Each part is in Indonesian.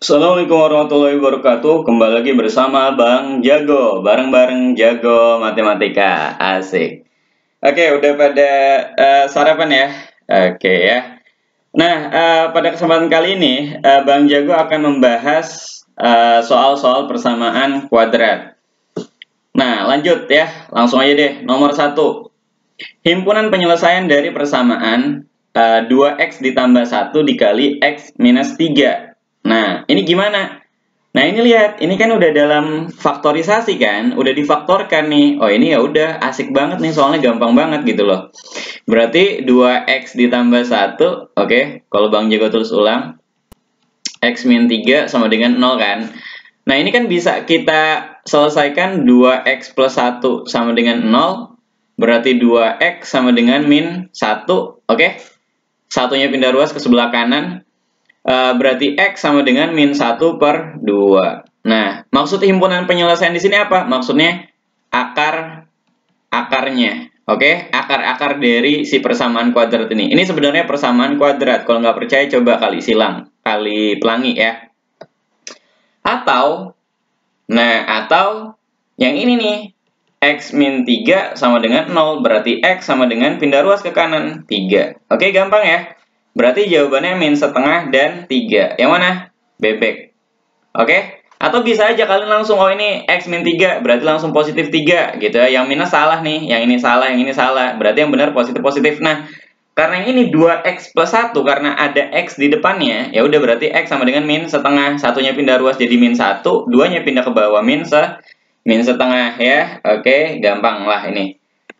Assalamualaikum warahmatullahi wabarakatuh. Kembali lagi bersama Bang Jago, bareng-bareng Jago Matematika. Asik. Oke, udah pada sarapan ya? Oke ya. Nah, pada kesempatan kali ini Bang Jago akan membahas soal-soal persamaan kuadrat. Nah, lanjut ya. Langsung aja deh. Nomor 1. Himpunan penyelesaian dari persamaan 2x ditambah 1 dikali x minus 3. Nah, ini gimana? Nah, ini lihat, ini kan udah dalam faktorisasi kan, udah difaktorkan nih. Oh, ini ya udah asik banget nih, soalnya gampang banget gitu loh. Berarti 2x ditambah 1, oke, kalau Bang Jago tulis ulang, x min 3 sama dengan 0 kan. Nah, ini kan bisa kita selesaikan 2x plus 1 sama dengan 0, berarti 2x sama dengan min 1, oke. Satunya pindah ruas ke sebelah kanan. Berarti X sama dengan min 1 per 2. Nah, maksud himpunan penyelesaian di sini apa? Maksudnya akarnya. Oke, akar-akar dari si persamaan kuadrat ini. Ini sebenarnya persamaan kuadrat. Kalau nggak percaya, coba kali silang, kali pelangi ya. Atau yang ini nih. X min 3 sama dengan 0. Berarti X sama dengan pindah ruas ke kanan, 3. Oke, gampang ya. Berarti jawabannya min setengah dan 3. Yang mana? Bebek. Oke? Atau bisa aja kalian langsung, oh ini X min 3, berarti langsung positif 3 gitu ya. Yang minus salah nih, yang ini salah, yang ini salah. Berarti yang benar positif-positif. Nah, karena yang ini 2X plus 1, karena ada X di depannya, ya udah berarti X sama dengan min setengah. Satunya pindah ruas jadi min 1, duanya pindah ke bawah min setengah ya. Oke, gampang lah ini.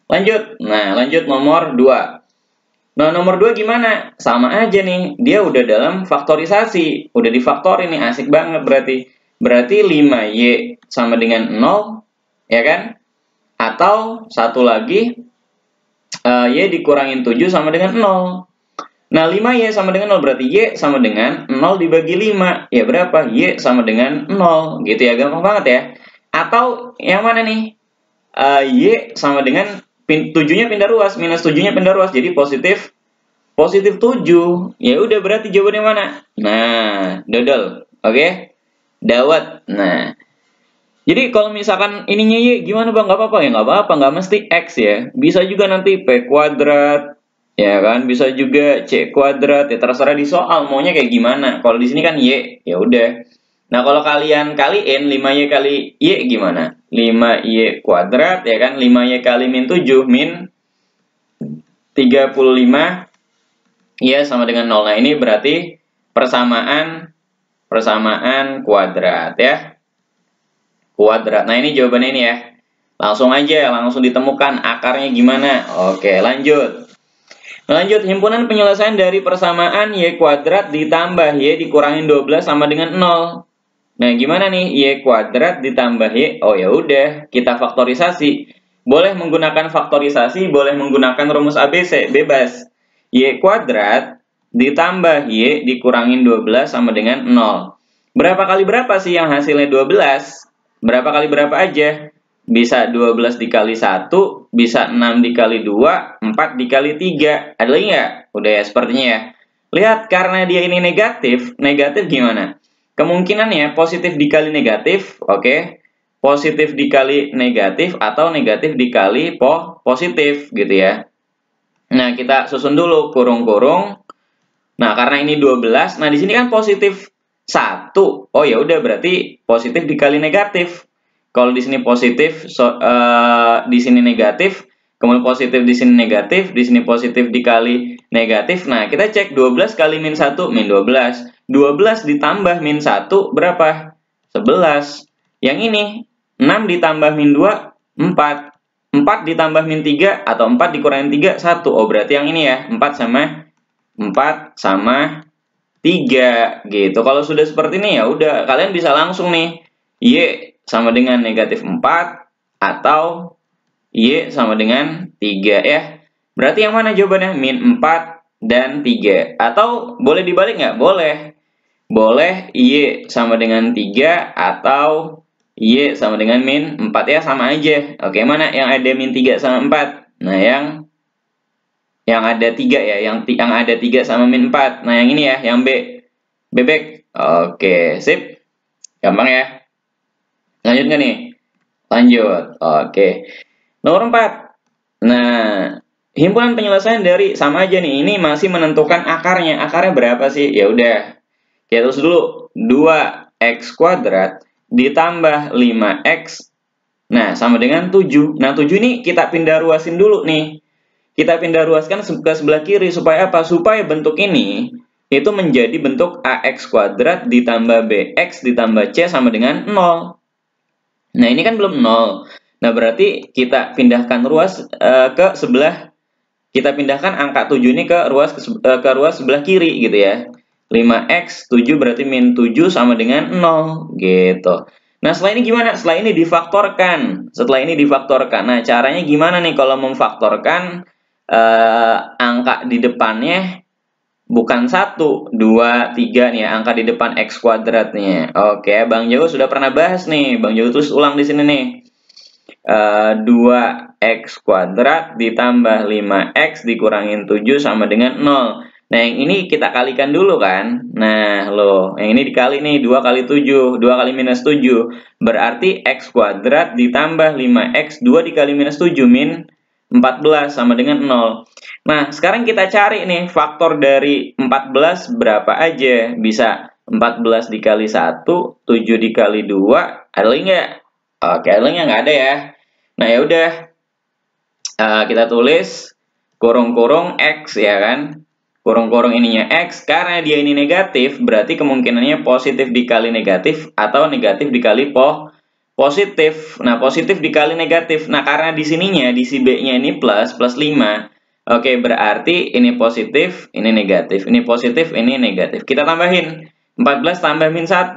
Lanjut. Nah, lanjut nomor 2. Nah, nomor 2 gimana? Sama aja nih, dia udah dalam faktorisasi. Udah difaktorin nih, asik banget berarti. Berarti 5Y sama dengan 0, ya kan? Atau satu lagi, Y dikurangin 7 sama dengan 0. Nah, 5Y sama dengan 0, berarti Y sama dengan 0 dibagi 5. Ya berapa? Y sama dengan 0. Gitu ya, gampang banget ya. Atau yang mana nih? Y sama dengan 7-nya pindah ruas, minus 7-nya pindah ruas, jadi positif 7. Ya udah berarti jawabannya mana? Nah, dodol. Oke? Dawet. Nah, jadi kalau misalkan ininya Y gimana Bang? Nggak apa-apa ya? Nggak apa-apa, nggak mesti X ya. Bisa juga nanti P kuadrat, ya kan? Bisa juga C kuadrat, ya terserah di soal maunya kayak gimana. Kalau di sini kan Y, ya udah. Nah, kalau kalian kaliin 5Y kali Y gimana? 5Y kuadrat, ya kan? 5Y kali min 7, min 35, ya sama dengan 0. Nah, ini berarti persamaan kuadrat ya. Kuadrat. Nah, ini jawabannya ini ya. Langsung aja, langsung ditemukan akarnya gimana. Oke, lanjut. Lanjut, himpunan penyelesaian dari persamaan Y kuadrat ditambah Y dikurangin 12 sama dengan 0. Nah, gimana nih? Y kuadrat ditambah Y. Oh, ya udah, kita faktorisasi. Boleh menggunakan faktorisasi, boleh menggunakan rumus ABC, bebas. Y kuadrat ditambah Y dikurangin 12 sama dengan 0. Berapa kali berapa sih yang hasilnya 12? Berapa kali berapa aja? Bisa 12 dikali 1, bisa 6 dikali 2, 4 dikali 3. Ada lagi nggak? Udah ya, sepertinya ya. Lihat, karena dia ini negatif, negatif gimana? Kemungkinannya positif dikali negatif, oke. Positif dikali negatif atau negatif dikali positif gitu ya. Nah, kita susun dulu kurung-kurung. Nah, karena ini 12, nah di sini kan positif 1. Oh ya udah berarti positif dikali negatif. Kalau di sini positif, di sini negatif, kemudian positif di sini negatif, di sini positif dikali negatif. Nah, kita cek 12 kali min 1, min 12. 12 ditambah min 1 berapa? 11. Yang ini 6 ditambah min 2, 4. 4 ditambah min 3 atau 4 dikurangin 3, 1. Oh, berarti yang ini ya, 4 sama 3 gitu. Kalau sudah seperti ini ya udah, kalian bisa langsung nih Y sama dengan negatif 4 atau Y sama dengan 3 ya. Berarti yang mana jawabannya? Min 4 dan 3. Atau boleh dibalik nggak? Boleh. Boleh Y sama dengan 3 atau Y sama dengan min 4 ya, sama aja. Oke, mana yang ada min 3 sama 4? Nah, yang ada 3 ya, yang ada 3 sama min 4. Nah, yang ini ya, yang B. Bebek. Oke, sip. Gampang ya. Lanjut nggak nih? Lanjut. Oke. Nomor 4. Nah, himpunan penyelesaian dari sama aja nih. Ini masih menentukan akarnya. Akarnya berapa sih? Ya udah. Kita terus dulu. 2x kuadrat ditambah 5x. Nah, sama dengan 7. Nah, 7 ini kita pindah ruasin dulu nih. Kita pindah ruaskan ke sebelah kiri supaya apa? Supaya bentuk ini itu menjadi bentuk ax kuadrat ditambah bx ditambah c sama dengan 0. Nah, ini kan belum 0. Nah, berarti kita pindahkan ruas ke sebelah, kita pindahkan angka 7 ini ke ruas sebelah kiri gitu ya. 5x 7 berarti min 7 sama dengan 0 gitu. Nah, setelah ini gimana? Setelah ini difaktorkan. Nah, caranya gimana nih kalau memfaktorkan angka di depannya bukan 1, 2, 3 nih ya, angka di depan x kuadratnya. Oke, Bang Jago sudah pernah bahas nih. Bang Jago terus ulang di sini nih. 2x kuadrat ditambah 5x dikurangin 7 sama dengan 0. Nah, yang ini kita kalikan dulu kan. Nah, loh, yang ini dikali nih, 2 kali 7, 2 kali minus 7. Berarti x kuadrat ditambah 5x, 2 dikali minus 7, min 14 sama dengan 0. Nah, sekarang kita cari nih, faktor dari 14 berapa aja. Bisa 14 dikali 1, 7 dikali 2, ada lagi nggak? Oke, ada nggak ada ya. Nah, ya udah. Kita tulis kurung-kurung X ya kan. Kurung-kurung ininya X, karena dia ini negatif, berarti kemungkinannya positif dikali negatif atau negatif dikali positif. Nah, positif dikali negatif. Nah, karena di sininya, di si B-nya ini plus 5. Oke, berarti ini positif, ini negatif. Ini positif, ini negatif. Kita tambahin. 14 tambah min 1.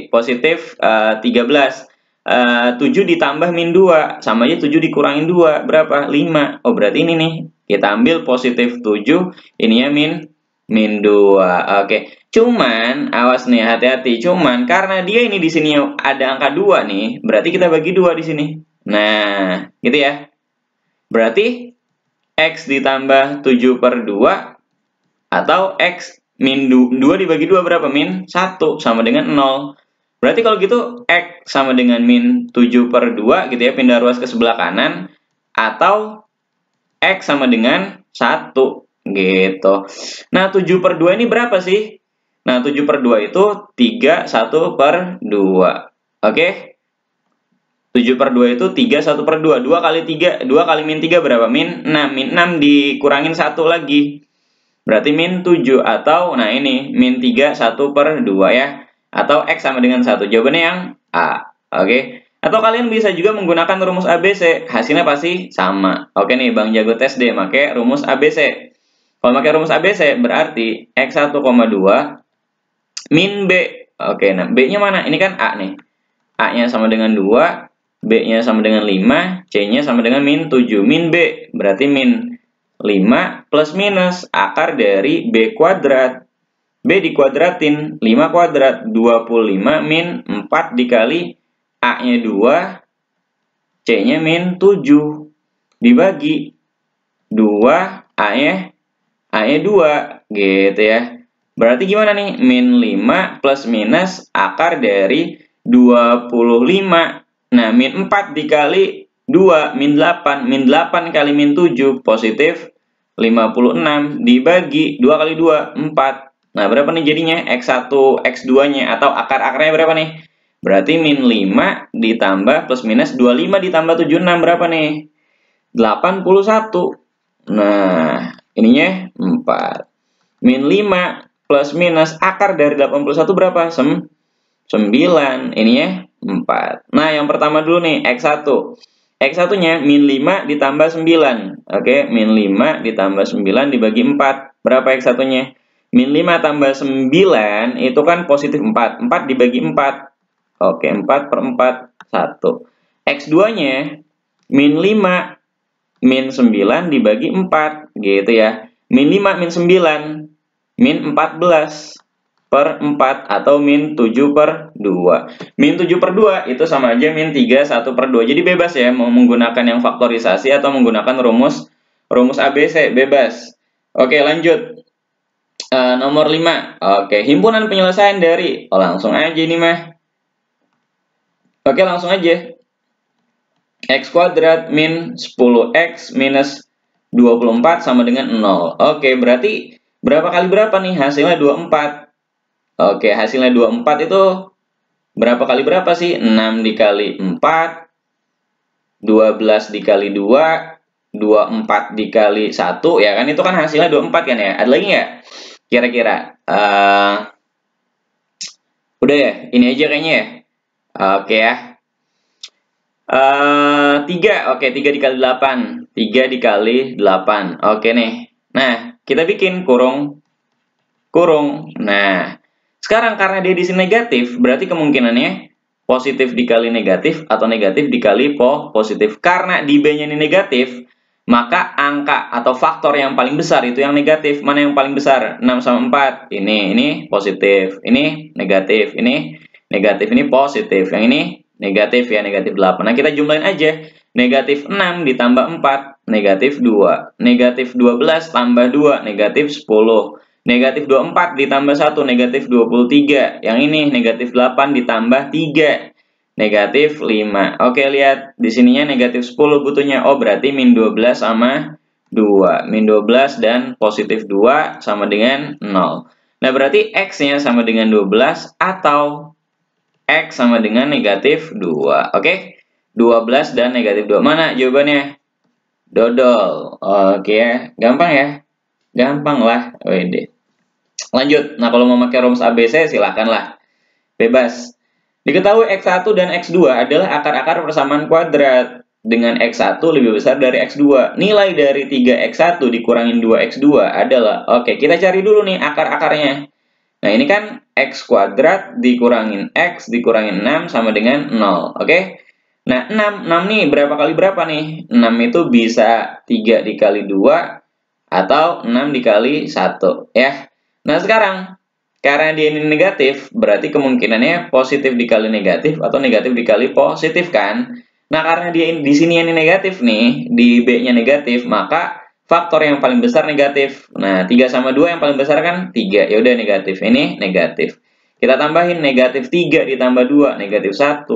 Positif 13. 7 ditambah min 2. Sama aja 7 dikurangin 2. Berapa? 5. Oh, berarti ini nih. Kita ambil positif 7. Ininya min 2. Oke. Cuman, awas nih, hati-hati. Cuman, karena dia ini di sini ada angka 2 nih. Berarti kita bagi 2 di sini. Nah, gitu ya. Berarti, X ditambah 7 per 2. Atau X min 2 dibagi 2 berapa? Min 1. Sama dengan 0. Berarti kalau gitu X sama dengan min 7 per 2 gitu ya, pindah ruas ke sebelah kanan, atau X sama dengan 1 gitu. Nah, 7 per 2 ini berapa sih? Nah, 7 per 2 itu 3, 1 per 2. Oke? 7 per 2 itu 3, 1 per 2. 2 kali 3, 2 kali min 3 berapa? Min 6. Min 6 dikurangin 1 lagi. Berarti min 7 atau, nah ini, min 3, 1 per 2 ya. Atau X sama dengan 1. Jawabannya yang A. Oke. Atau kalian bisa juga menggunakan rumus ABC. Hasilnya pasti sama. Oke nih, Bang Jago tes deh. Pakai rumus ABC. Kalau pakai rumus ABC, berarti X1,2 min B. Oke, nah B-nya mana? Ini kan A nih. A-nya sama dengan 2. B-nya sama dengan 5. C-nya sama dengan min 7. Min B. Berarti min 5 plus minus akar dari B kuadrat. B dikuadratin, 5 kuadrat, 25 min 4 dikali A-nya 2, C-nya min 7. Dibagi 2, A-nya 2, gitu ya. Berarti gimana nih? Min 5 plus minus akar dari 25. Nah, min 4 dikali 2, min 8. Min 8 kali min 7, positif 56. Dibagi 2 kali 2, 4. Nah, berapa nih jadinya? X1, X2-nya, atau akar-akarnya berapa nih? Berarti min 5 ditambah plus minus 25 ditambah 76 berapa nih? 81. Nah, ininya 4. Min 5 plus minus akar dari 81 berapa? 9. Ininya 4. Nah, yang pertama dulu nih, X1. X1-nya min 5 ditambah 9. Oke, min 5 ditambah 9 dibagi 4. Berapa X1-nya? Min 5 tambah 9 itu kan positif 4. 4 dibagi 4. Oke, 4 per 4, 1. X2-nya min 5 min 9 dibagi 4. Gitu ya. Min 5 min 9 min 14 per 4 atau min 7 per 2. Min 7 per 2 itu sama aja min 3, 1 per 2. Jadi bebas ya mau menggunakan yang faktorisasi atau menggunakan rumus ABC. Bebas. Oke, lanjut. Nomor 5. Oke, himpunan penyelesaian dari. Oh, langsung aja ini mah. Oke, langsung aja. X kuadrat min 10X minus 24 sama dengan 0. Oke, berarti berapa kali berapa nih? Hasilnya 24. Oke, hasilnya 24 itu berapa kali berapa sih? 6 dikali 4, 12 dikali 2, 24 dikali 1, ya kan? Itu kan hasilnya 24 kan ya? Ada lagi nggak? Kira-kira. Udah ya? Ini aja kayaknya ya? Oke ya. 3. Oke, 3 dikali 8. 3 dikali 8. Oke nih. Nah, kita bikin kurung. Nah, sekarang karena dia di sini negatif, berarti kemungkinannya positif dikali negatif atau negatif dikali positif. Karena di B-nya ini negatif, maka angka atau faktor yang paling besar itu yang negatif. Mana yang paling besar? 6 sama 4. Ini positif. Ini negatif. Ini negatif. Ini positif. Yang ini negatif ya, negatif 8. Nah, kita jumlahin aja. Negatif 6 ditambah 4, negatif 2. Negatif 12 tambah 2, negatif 10. Negatif 24 ditambah 1, negatif 23. Yang ini negatif 8 ditambah 3, negatif 5. Oke, lihat di sininya negatif 10 butuhnya. Oh, berarti min 12 sama 2. Min 12 dan positif 2 sama dengan 0. Nah, berarti X-nya sama dengan 12 atau X sama dengan negatif 2. Oke, 12 dan negatif 2. Mana jawabannya? Dodol. Oke ya, gampang ya? Gampang lah. Wede. Lanjut. Nah, kalau mau pakai rumus ABC silahkan lah. Bebas. Diketahui X1 dan X2 adalah akar-akar persamaan kuadrat. Dengan X1 lebih besar dari X2. Nilai dari 3X1 dikurangin 2X2 adalah, oke, kita cari dulu nih akar-akarnya. Nah, ini kan X kuadrat dikurangin X dikurangin 6 sama dengan 0. Oke? Nah, 6 nih berapa kali berapa nih? 6 itu bisa 3 dikali 2 atau 6 dikali 1. Ya. Nah, sekarang karena dia ini negatif, berarti kemungkinannya positif dikali negatif atau negatif dikali positif kan? Nah, karena dia di sini ini negatif nih, di B-nya negatif, maka faktor yang paling besar negatif. Nah, 3 sama 2 yang paling besar kan 3. Ya udah negatif. Ini negatif. Kita tambahin negatif 3 ditambah 2, negatif 1.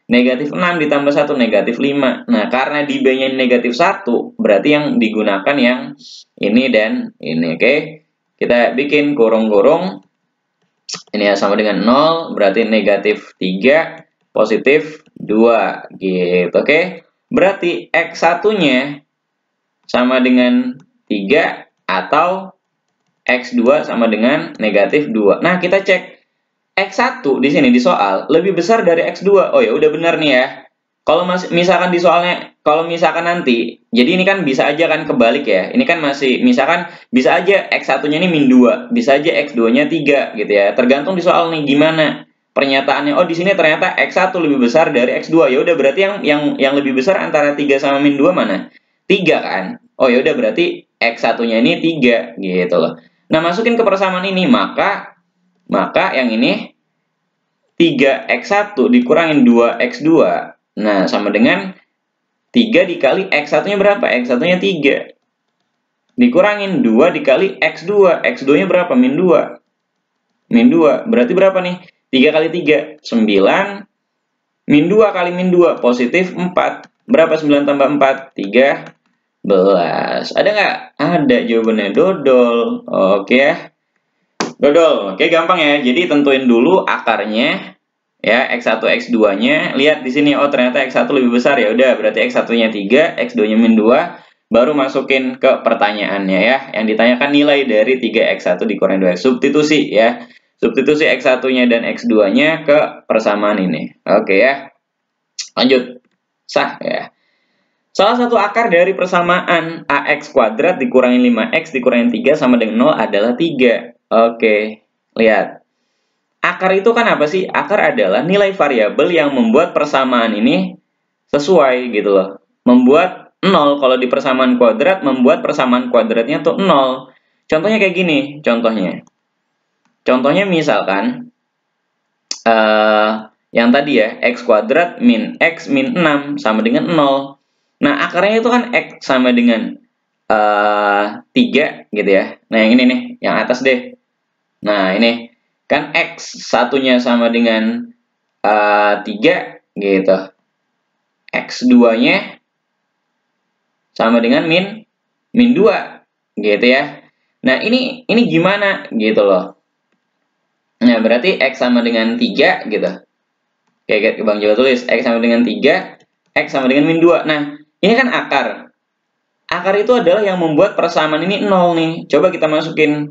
Negatif 6 ditambah 1, negatif 5. Nah, karena di B-nya negatif 1, berarti yang digunakan yang ini dan ini. Oke? Kita bikin kurung-kurung. Ini ya sama dengan 0, berarti negatif 3, positif 2. Gitu, oke? Berarti X1-nya sama dengan 3 atau X2 sama dengan negatif 2. Nah, kita cek X1 di sini di soal lebih besar dari X2. Oh ya, udah benar nih ya. Kalau misalkan di soalnya, kalau misalkan nanti, jadi ini kan bisa aja kan kebalik ya. Ini kan masih, misalkan bisa aja X1-nya ini min 2, bisa aja X2-nya 3 gitu ya. Tergantung di soal nih gimana pernyataannya. Oh, di sini ternyata X1 lebih besar dari X2. Ya udah berarti yang lebih besar antara 3 sama min 2 mana? 3 kan? Oh ya udah berarti X1-nya ini 3 gitu loh. Nah, masukin ke persamaan ini, maka yang ini 3X1 dikurangin 2X2. Nah, sama dengan 3 dikali X1-nya berapa? X1-nya 3. Dikurangin 2 dikali X2. X2-nya berapa? Min 2. Min 2. Berarti berapa nih? 3 kali 3. 9. Min 2 kali min 2. Positif 4. Berapa 9 tambah 4? 13. Ada nggak? Ada jawabannya. Dodol. Oke ya. Dodol. Oke, gampang ya. Jadi tentuin dulu akarnya. Ya, X1, X2-nya. Lihat di sini, oh ternyata X1 lebih besar. Ya udah, berarti X1-nya 3, X2-nya min 2. Baru masukin ke pertanyaannya ya. Yang ditanyakan nilai dari 3X1 dikurangin 2X. Substitusi ya. Substitusi X1-nya dan X2-nya ke persamaan ini. Oke ya. Lanjut. Sah ya. Salah satu akar dari persamaan AX kuadrat dikurangin 5X dikurangin 3 sama dengan 0 adalah 3. Oke. Lihat. Akar itu kan apa sih? Akar adalah nilai variabel yang membuat persamaan ini sesuai gitu loh. Membuat 0 kalau di persamaan kuadrat, membuat persamaan kuadratnya tuh 0. Contohnya kayak gini, contohnya. Contohnya misalkan yang tadi ya, X kuadrat min X min 6 sama dengan 0. Nah, akarnya itu kan X sama dengan 3 gitu ya. Nah, yang ini nih, yang atas deh. Nah, ini kan X satunya sama dengan 3 gitu. X 2-nya sama dengan min 2 gitu ya. Nah, ini gimana gitu loh. Nah, berarti X sama dengan 3 gitu. Kayak Bang Jawa tulis, X sama dengan 3, X sama dengan min 2. Nah, ini kan akar. Akar itu adalah yang membuat persamaan ini 0 nih. Coba kita masukin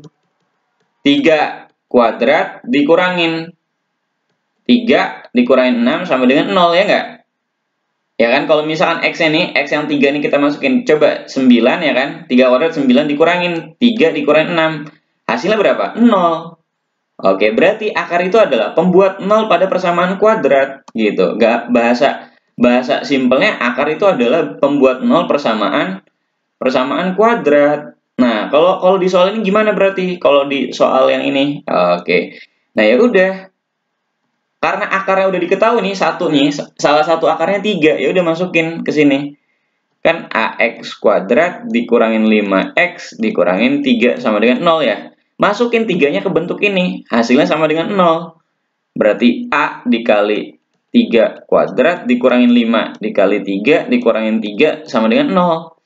3 kuadrat dikurangin 3 dikurangin 6 sama dengan 0, ya enggak? Ya kan, kalau misalkan X-nya nih, X yang 3 nih kita masukin, coba 9 ya kan, 3 kuadrat 9 dikurangin 3 dikurangin 6. Hasilnya berapa? 0. Oke, berarti akar itu adalah pembuat 0 pada persamaan kuadrat gitu. Nggak, bahasa simpelnya akar itu adalah pembuat 0 persamaan kuadrat. Nah, kalau di soal ini gimana berarti? Kalau di soal yang ini. Oke. Nah, ya udah. Karena akarnya udah diketahui nih, salah satu akarnya 3, ya udah masukin ke sini. Kan AX kuadrat dikurangin 5X dikurangin 3 sama dengan 0 ya. Masukin 3-nya ke bentuk ini, hasilnya sama dengan 0. Berarti A dikali 3 kuadrat dikurangin 5 dikali 3 dikurangin 3 sama dengan 0.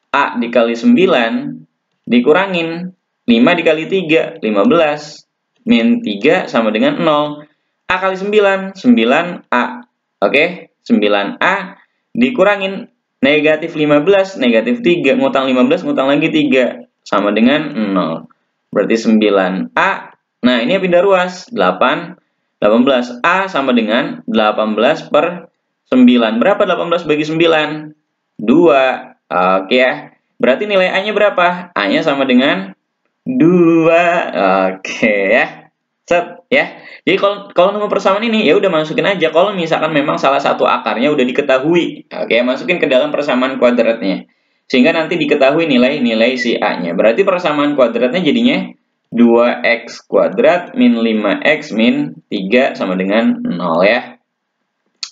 A dikali 9 dikurangin 5 dikali 3, 15. Min 3 sama dengan 0. A kali 9, 9A. Oke, 9A dikurangin negatif 15, negatif 3, ngutang 15, ngutang lagi 3. Sama dengan 0. Berarti 9A. Nah, ini pindah ruas. 8, 18. A sama dengan 18 per 9. Berapa 18 bagi 9? 2. Oke ya. Berarti nilai A-nya berapa? A-nya sama dengan 2. Oke ya. Set ya. Jadi kalau nemu persamaan ini ya udah masukin aja. Kalau misalkan memang salah satu akarnya udah diketahui. Oke, masukin ke dalam persamaan kuadratnya. Sehingga nanti diketahui nilai si A-nya. Berarti persamaan kuadratnya jadinya 2x kuadrat min 5x min 3 sama dengan 0 ya.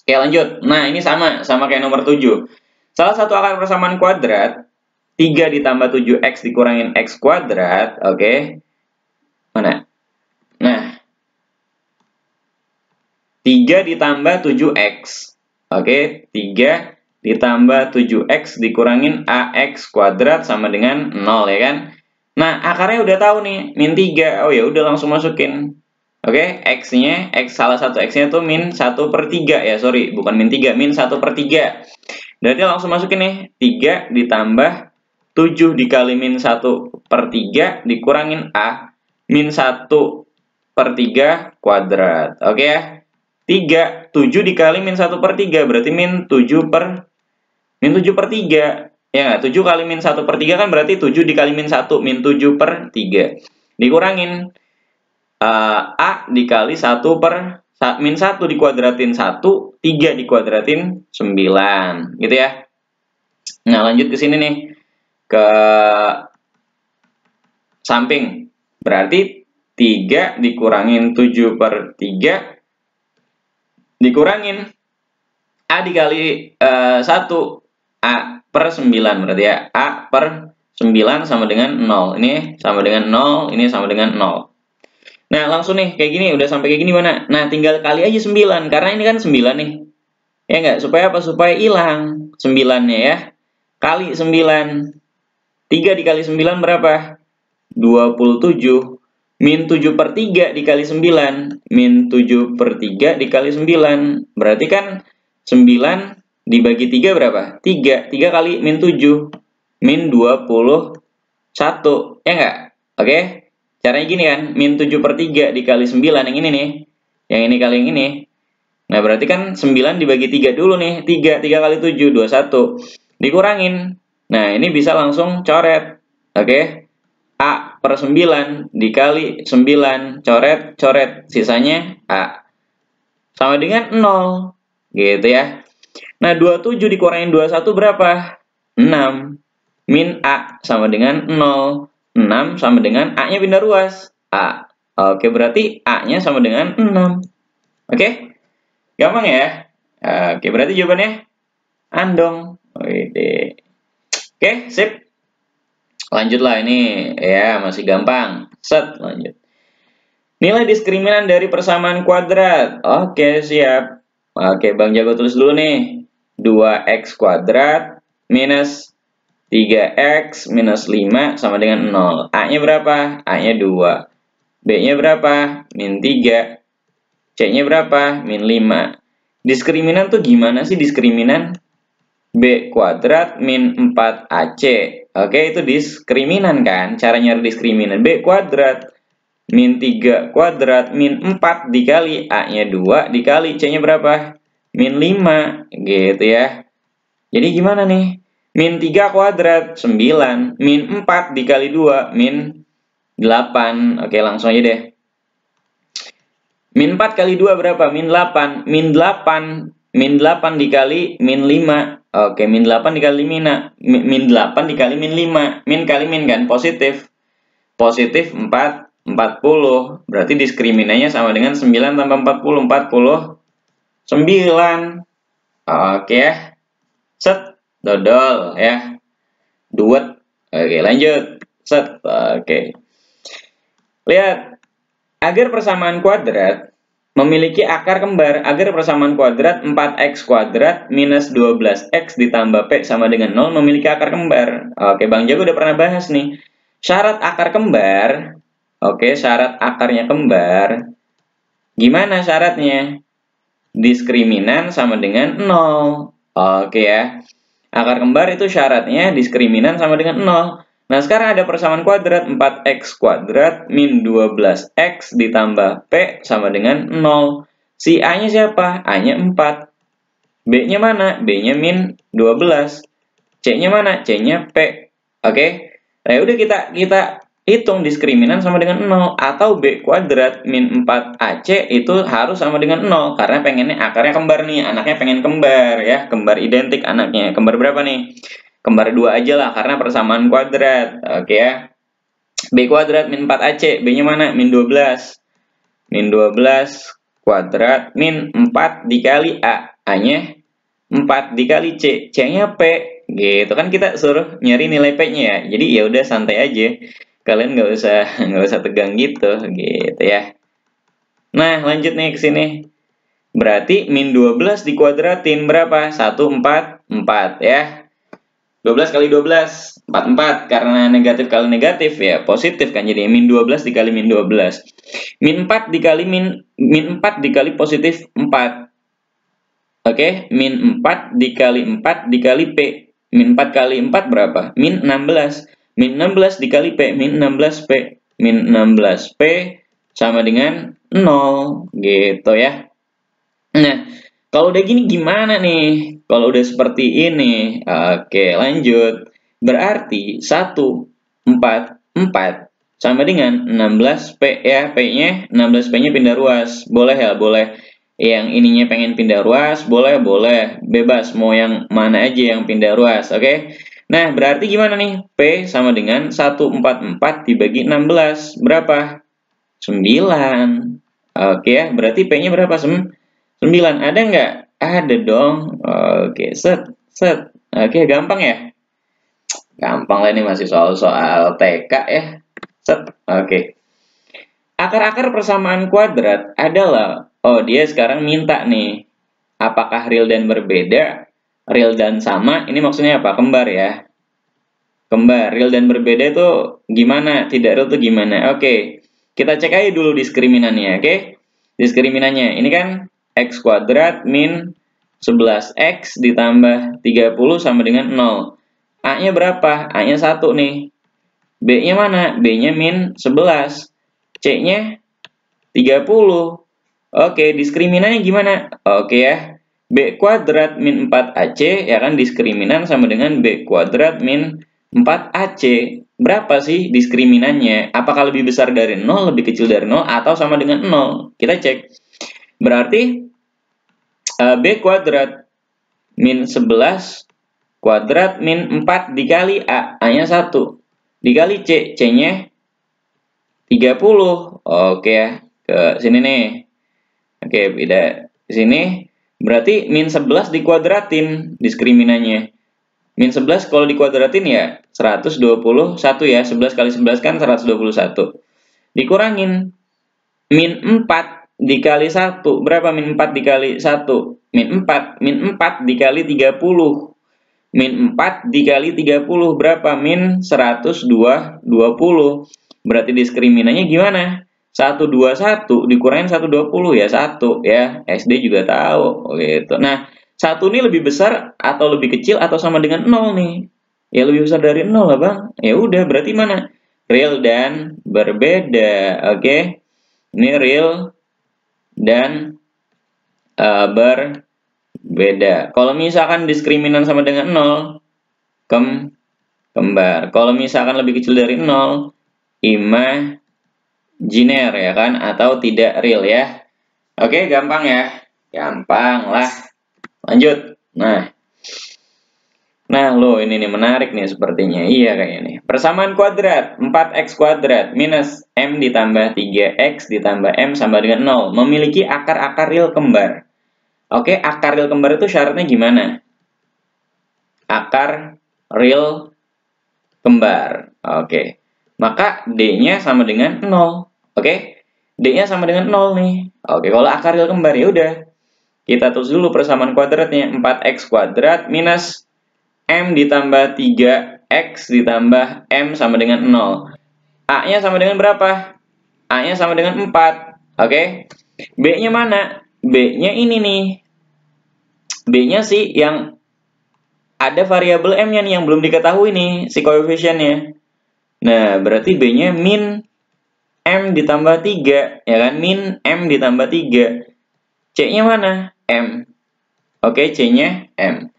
Oke, lanjut. Nah, ini sama kayak nomor 7. Salah satu akar persamaan kuadrat 3 ditambah 7x dikurangin x kuadrat, oke. Mana? Nah, 3 ditambah 7x. Oke, 3 ditambah 7x dikurangin ax kuadrat sama dengan 0 ya kan. Nah, akarnya udah tahu nih, min 3. Oh ya udah langsung masukin. Oke, x-nya, salah satu x-nya tuh min 1/3 ya, sorry, bukan min 3, min 1/3. Berarti langsung masukin nih, 3 ditambah 7 dikali min 1/3 dikurangin A, min 1/3 kuadrat. Oke ya, 7 dikali min 1/3 berarti min 7/3. Ya nggak? 7 kali min 1/3 kan berarti 7 dikali min 1, min 7/3. Dikurangin A dikali min 1 dikuadratin 1, 3 dikuadratin 9. Gitu ya. Nah, lanjut ke sini nih. Ke samping. Berarti 3 dikurangin 7/3 dikurangin A dikali 1. A per 9 berarti ya. A per 9 sama dengan 0. Ini sama dengan 0, ini sama dengan 0. Nah, langsung nih, kayak gini, udah sampai kayak gini mana? Nah, tinggal kali aja 9, karena ini kan 9 nih. Ya enggak? Supaya apa? Supaya hilang 9-nya ya. Kali 9. 3 dikali 9 berapa? 27. Min 7/3 dikali 9. Min 7/3 dikali 9. Berarti kan 9 dibagi 3 berapa? 3. 3 kali min 7. Min 21. Ya enggak? Oke? Caranya gini kan, min 7/3 dikali 9, yang ini nih. Yang ini kali yang ini. Nah, berarti kan 9 dibagi 3 dulu nih. 3 kali 7, 21. Dikurangin. Nah, ini bisa langsung coret. Oke. A per 9 dikali 9. Coret. Sisanya A. Sama dengan 0. Gitu ya. Nah, 27 dikurangin 21 berapa? 6. Min A sama dengan 0. 6 sama dengan A-nya pindah ruas. A. Oke, berarti A-nya sama dengan 6. Oke? Gampang ya? Oke, berarti jawabannya andong. Oke, sip. Lanjutlah, ini ya masih gampang. Set, lanjut. Nilai diskriminan dari persamaan kuadrat. Oke, siap. Oke, Bang Jago tulis dulu nih. 2x kuadrat minus 3x minus 5 sama dengan 0. A-nya berapa? A-nya 2. B-nya berapa? Min 3. C-nya berapa? Min 5. Diskriminan tuh gimana sih diskriminan? B kuadrat min 4AC. Oke, itu diskriminan kan? Cara nyari diskriminan. B kuadrat min 3 kuadrat min 4 dikali A-nya 2 dikali C-nya berapa? Min 5. Gitu ya. Jadi gimana nih? Min 3 kuadrat 9. Min 4 dikali 2 min 8. Oke, langsung aja deh. Min 4 kali 2 berapa? Min 8. Min 8. Min 8 dikali min 5. Oke, min 8 dikali min 8 dikali min 5. Min kali min kan? Positif. Positif 4, 40. Berarti diskriminannya sama dengan 9 tambah 40. 49. Oke ya. Set. Dodol ya. Duet. Oke, lanjut. Set. Oke. Lihat. Agar persamaan kuadrat memiliki akar kembar, agar persamaan kuadrat 4x kuadrat minus 12x ditambah p sama dengan 0 memiliki akar kembar. Oke, Bang Jago udah pernah bahas nih. Syarat akar kembar. Oke, syarat akarnya kembar. Gimana syaratnya? Diskriminan sama dengan 0. Oke ya. Akar kembar itu syaratnya diskriminan sama dengan 0. Nah, sekarang ada persamaan kuadrat 4x kuadrat min 12x ditambah p sama dengan 0. Si A-nya siapa? A-nya 4. B-nya mana? B-nya min 12. C-nya mana? C-nya p. Oke. Nah, udah kita hitung diskriminan sama dengan 0. Atau B kuadrat min 4AC itu harus sama dengan 0. Karena pengennya akarnya kembar nih. Anaknya pengen kembar ya. Kembar identik anaknya. Kembar berapa nih? Kembar 2 aja lah karena persamaan kuadrat. Oke ya. B kuadrat min 4AC. B-nya mana? Min 12. Min 12 kuadrat min 4 dikali A. A-nya 4 dikali C. C-nya P. Gitu kan kita suruh nyari nilai P-nya ya. Jadi ya udah santai aja. Kalian nggak usah tegang gitu ya. Nah, lanjut nih ke sini. Berarti min 12 dikuadratin berapa? 144 ya. 12 kali 12, 44. Karena negatif kali negatif ya, positif kan. Jadi min 12 dikali min 12. Min 4 dikali min 4 dikali positif 4. Oke, min 4 dikali 4 dikali P. Min 4 kali 4 berapa? Min 16. Min 16 dikali P. Min 16P. Min 16P sama dengan 0. Gitu ya. Nah, kalau udah gini gimana nih? Kalau udah seperti ini. Oke, lanjut. Berarti 1, 4, 4 sama dengan 16P ya. P-nya, 16P-nya pindah ruas. Boleh ya? Boleh. Yang ininya pengen pindah ruas, boleh, bebas, mau yang mana aja yang pindah ruas, oke? Nah, berarti gimana nih? P sama dengan 144 dibagi 16, berapa? 9, oke ya, berarti P-nya berapa? 9, ada nggak? Ada dong, oke, set, oke, gampang ya? Gampang lah ini masih soal-soal TK ya, set, oke. Akar-akar persamaan kuadrat adalah, oh dia sekarang minta nih, apakah real dan berbeda, real dan sama, ini maksudnya apa? Kembar ya. Kembar, real dan berbeda itu gimana? Tidak real itu gimana? Oke, kita cek aja dulu diskriminannya, oke? Diskriminannya, ini kan x kuadrat min 11x ditambah 30 sama dengan 0. A-nya berapa? A-nya 1 nih. B-nya mana? B-nya min 11. C-nya 30. Oke, diskriminannya gimana? Oke ya. B kuadrat min 4AC ya kan diskriminan sama dengan B kuadrat min 4AC. Berapa sih diskriminannya? Apakah lebih besar dari 0, lebih kecil dari 0, atau sama dengan 0? Kita cek. Berarti B kuadrat min 11 kuadrat min 4 dikali A. A-nya 1. Dikali C. C-nya 30. Oke ya. Ke sini nih. Oke, beda di sini. Berarti min 11 dikuadratin diskriminannya. Min 11 kalau dikuadratin ya 121 ya. 11 kali 11 kan 121. Dikurangin min 4 dikali 1. Berapa min 4 dikali 1? Min 4. Min 4 dikali 30. Min 4 dikali 30 berapa? Min 120. Berarti diskriminannya gimana? 121 dikurangin 120 ya 1 ya. SD juga tahu gitu. Nah, 1 ini lebih besar atau lebih kecil atau sama dengan 0 nih? Ya lebih besar dari 0 lah, Bang. Ya udah, berarti mana? Real dan berbeda. Oke. Ini real dan berbeda. Kalau misalkan diskriminan sama dengan 0, kembar. Kalau misalkan lebih kecil dari 0, imajiner ya kan, atau tidak real ya. Oke, gampang ya. Gampang lah. Lanjut. Nah, lo ini nih menarik nih sepertinya. Iya kayaknya nih. Persamaan kuadrat 4x kuadrat minus m ditambah 3x ditambah m sama dengan 0 memiliki akar-akar real kembar. Oke, akar real kembar itu syaratnya gimana? Akar real kembar. Oke. Maka D-nya sama dengan 0. Oke. D-nya sama dengan 0 nih. Oke, kalau akar real kembar ya udah. Kita tulis dulu persamaan kuadratnya. 4x kuadrat minus m ditambah 3x ditambah m sama dengan 0. A-nya sama dengan berapa? A-nya sama dengan 4. Oke. B-nya mana? B-nya ini nih. B-nya sih yang ada variabel M-nya nih yang belum diketahui nih, si koefisiennya. Nah, berarti B-nya min M ditambah 3, ya kan? Min M ditambah 3. C-nya mana? M. Oke, C-nya M.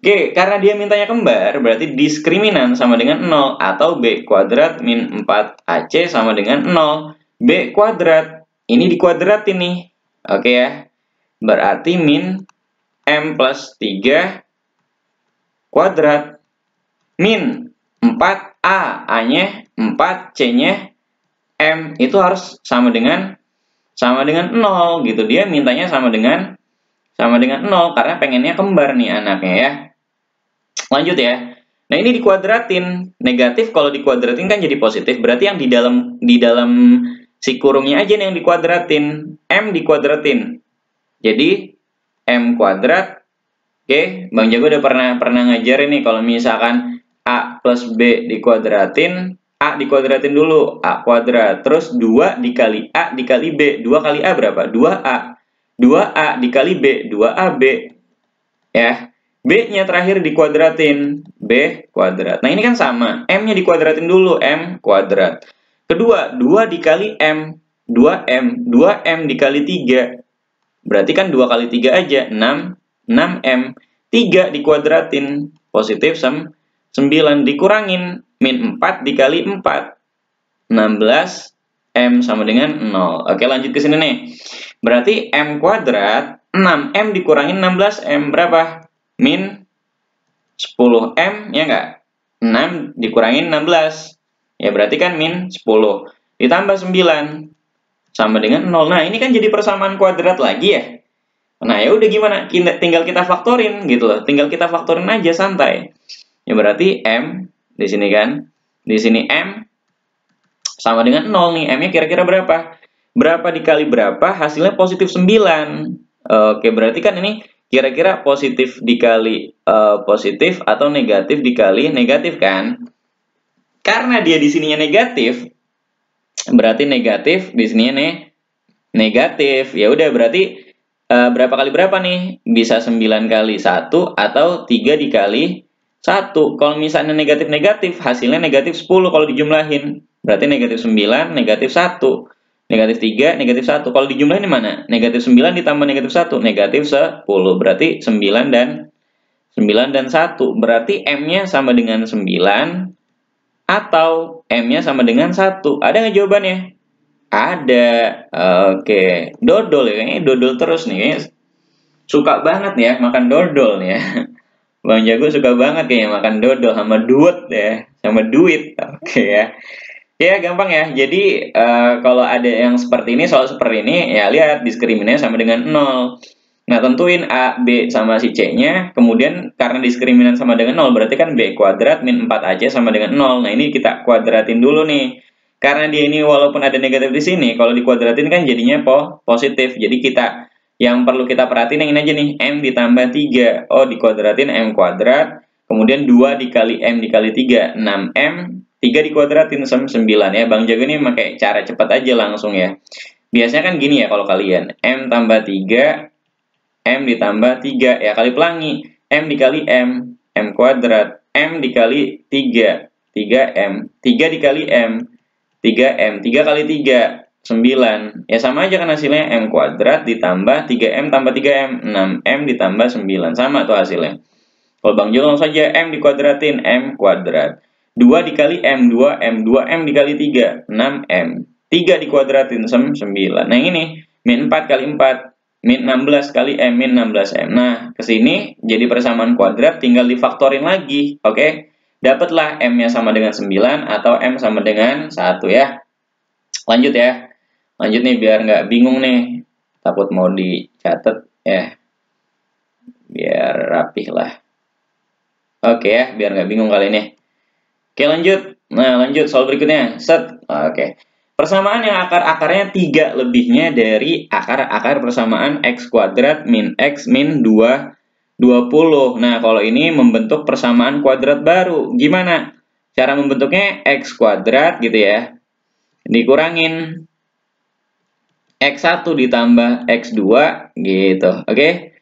Oke, karena dia mintanya kembar, berarti diskriminan sama dengan 0. Atau B kuadrat min 4AC sama dengan 0. B kuadrat. Ini dikuadratin nih. Oke ya. Berarti min M plus 3 kuadrat min 4A, A-nya 4, C-nya M. Itu harus sama dengan 0 gitu. Dia mintanya sama dengan 0 karena pengennya kembar nih anaknya ya. Lanjut ya. Nah, ini dikuadratin. Negatif kalau dikuadratin kan jadi positif. Berarti yang di dalam si kurungnya aja nih yang dikuadratin. M dikuadratin. Jadi M kuadrat. Oke, Bang Jago udah pernah ngajar ini kalau misalkan A plus B dikuadratin, A dikuadratin dulu, A kuadrat. Terus 2 dikali A dikali B. 2 kali A berapa? 2A. 2A dikali B, 2AB. Ya. B-nya terakhir dikuadratin, B kuadrat. Nah, ini kan sama. M-nya dikuadratin dulu, M kuadrat. Kedua, 2 dikali M, 2M. 2M dikali 3. Berarti kan 2 kali 3 aja, 6M. 3 dikuadratin, positif 9. Dikurangin, min 4 dikali 4. 16, M sama dengan 0. Oke, lanjut ke sini nih. Berarti M kuadrat, 6M dikurangin 16M, berapa? Min 10M, ya enggak? 6 dikurangin 16. Ya, berarti kan min 10. Ditambah 9. Sama dengan 0. Nah, ini kan jadi persamaan kuadrat lagi ya. Nah, ya udah gimana? Tinggal kita faktorin gitu loh. Tinggal kita faktorin aja santai. Ya berarti M di sini kan. Di sini M sama dengan 0 nih. M-nya kira-kira berapa? Berapa dikali berapa? Hasilnya positif 9. Oke, berarti kan ini kira-kira positif dikali positif atau negatif dikali negatif kan? Karena dia di sininya negatif, berarti negatif di sininya nih negatif. Ya udah berarti berapa kali berapa nih? Bisa 9 kali 1 atau 3 dikali 1. Kalau misalnya negatif-negatif, hasilnya negatif 10 kalau dijumlahin. Berarti negatif 9, negatif 1. Negatif 3, negatif 1. Kalau dijumlahin di mana? Negatif 9 ditambah negatif 1. Negatif 10. Berarti 9 dan 1. Berarti M-nya sama dengan 9. Atau M-nya sama dengan 1. Ada nggak jawabannya? Ada. Oke. Dodol ya. Kayaknya dodol terus nih. Kayaknya suka banget nih ya makan dodol nih ya. Bang Jago suka banget kayaknya makan dodol sama duit ya. Sama duit. Oke ya. Ya, gampang ya. Jadi, kalau ada yang seperti ini, soal seperti ini, ya lihat diskriminannya sama dengan 0. Nah, tentuin A, B, sama si C-nya. Kemudian, karena diskriminan sama dengan 0, berarti kan B kuadrat min 4AC sama dengan 0. Nah, ini kita kuadratin dulu nih. karena dia ini walaupun ada negatif di sini, kalau dikuadratin kan jadinya positif. Jadi yang perlu kita perhatiin yang ini aja nih, M ditambah 3. Oh, dikuadratin M kuadrat, kemudian 2 dikali M dikali 3, 6M, 3 dikuadratin 9 ya. Bang Jago ini pakai cara cepat aja langsung ya. Biasanya kan gini ya kalau kalian, M tambah 3, M ditambah 3, ya kali pelangi, M dikali M, M kuadrat, M dikali 3, 3M, 3 dikali M, 3M, 3 kali 3, 9. Ya sama aja kan hasilnya, M kuadrat ditambah 3M tambah 3M, 6M ditambah 9. Sama tuh hasilnya. Kalau Bang Jo langsung saja, M dikuadratin, M kuadrat. 2 dikali M, 2M, 2M dikali 3, 6M. 3 dikuadratin, 9. Nah ini, min 4 kali 4, min 16 kali M, min 16M. Nah, kesini jadi persamaan kuadrat, tinggal difaktorin lagi, oke? Dapatlah M-nya sama dengan 9 atau M sama dengan 1 ya. Lanjut ya. Lanjut nih biar nggak bingung nih. Takut mau dicatat ya. Biar rapih lah. Oke ya, biar nggak bingung kali ini. Oke lanjut. Nah lanjut soal berikutnya. Set. Oke. Persamaan yang akar-akarnya 3 lebihnya dari akar-akar persamaan X kuadrat min X min 2, 20. Nah, kalau ini membentuk persamaan kuadrat baru. Gimana? Cara membentuknya X kuadrat gitu ya. Dikurangin X1 ditambah X2 gitu. Oke?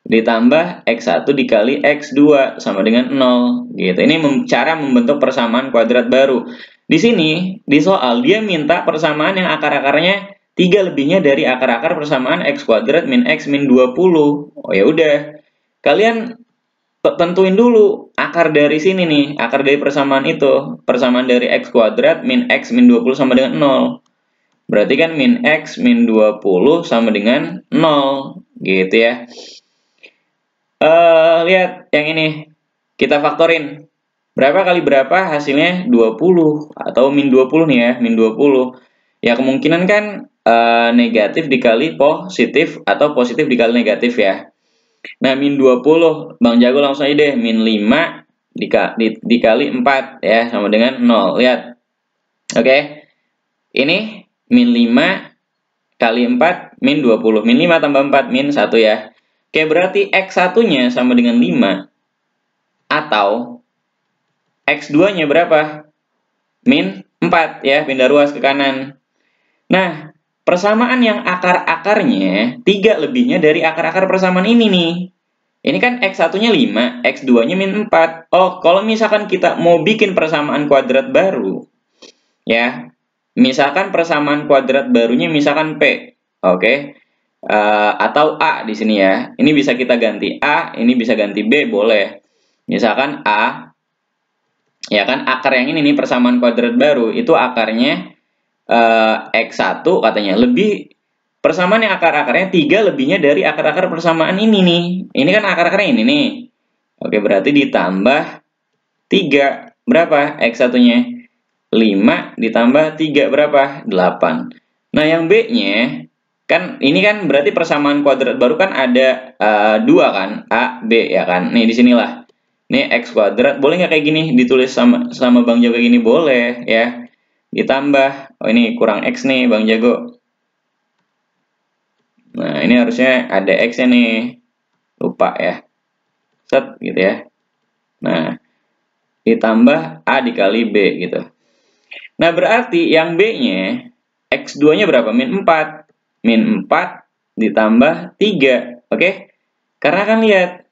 Ditambah X1 dikali X2 sama dengan 0 gitu. Ini cara membentuk persamaan kuadrat baru. Di sini, di soal, dia minta persamaan yang akar-akarnya 3 lebihnya dari akar-akar persamaan X kuadrat min X min 20. Oh ya udah. Kalian tentuin dulu akar dari sini nih, akar dari persamaan itu. Persamaan dari X kuadrat min X min 20 sama dengan 0. Berarti kan min X min 20 sama dengan 0. Gitu ya. Lihat yang ini. Kita faktorin. Berapa kali berapa hasilnya 20 atau min 20 nih ya, min 20. Ya kemungkinan kan negatif dikali positif atau positif dikali negatif ya. Nah, min 20, Bang Jago langsung aja deh, min 5 dikali 4 ya sama dengan 0. Lihat. Oke. Ini min 5 kali 4 min 20. Min 5 tambah 4 min 1 ya. Oke, berarti X1-nya sama dengan 5 atau X2-nya berapa? Min 4 ya, pindah ruas ke kanan. Nah, persamaan yang akar-akarnya 3 lebihnya dari akar-akar persamaan ini nih. Ini kan X1-nya 5, X2-nya min 4. Oh, kalau misalkan kita mau bikin persamaan kuadrat baru, ya, misalkan persamaan kuadrat barunya misalkan P, oke? Atau A di sini ya. Ini bisa kita ganti A, ini bisa ganti B, boleh. Misalkan A, ya kan akar yang ini nih persamaan kuadrat baru itu akarnya X1 katanya lebih persamaan yang akar-akarnya 3 lebihnya dari akar-akar persamaan ini nih. Ini kan akar-akarnya ini nih. Oke, berarti ditambah 3 berapa X1-nya? 5 ditambah 3 berapa? 8. Nah, yang B-nya kan ini kan berarti persamaan kuadrat baru kan ada 2 kan? A, B ya kan? Nih di sinilah. Ini X kuadrat, boleh nggak kayak gini ditulis sama Bang Jago gini? Boleh ya. Ditambah, oh ini kurang X nih Bang Jago. Nah ini harusnya ada X-nya nih. Lupa ya. Set gitu ya. Nah ditambah A dikali B gitu. Nah berarti yang B-nya X2-nya berapa? Min 4. Min 4 ditambah 3. Oke? Karena kan lihat.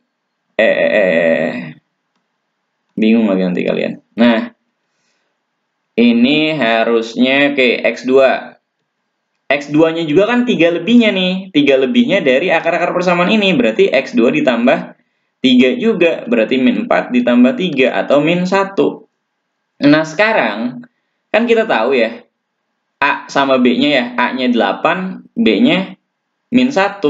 Bingung lagi nanti kalian. Nah, ini harusnya oke, X2. X2-nya juga kan 3 lebihnya nih. 3 lebihnya dari akar-akar persamaan ini. Berarti X2 ditambah 3 juga. Berarti min 4 ditambah 3 atau min 1. Nah, sekarang kan kita tahu ya. A sama B-nya ya. A-nya 8, B-nya min 1.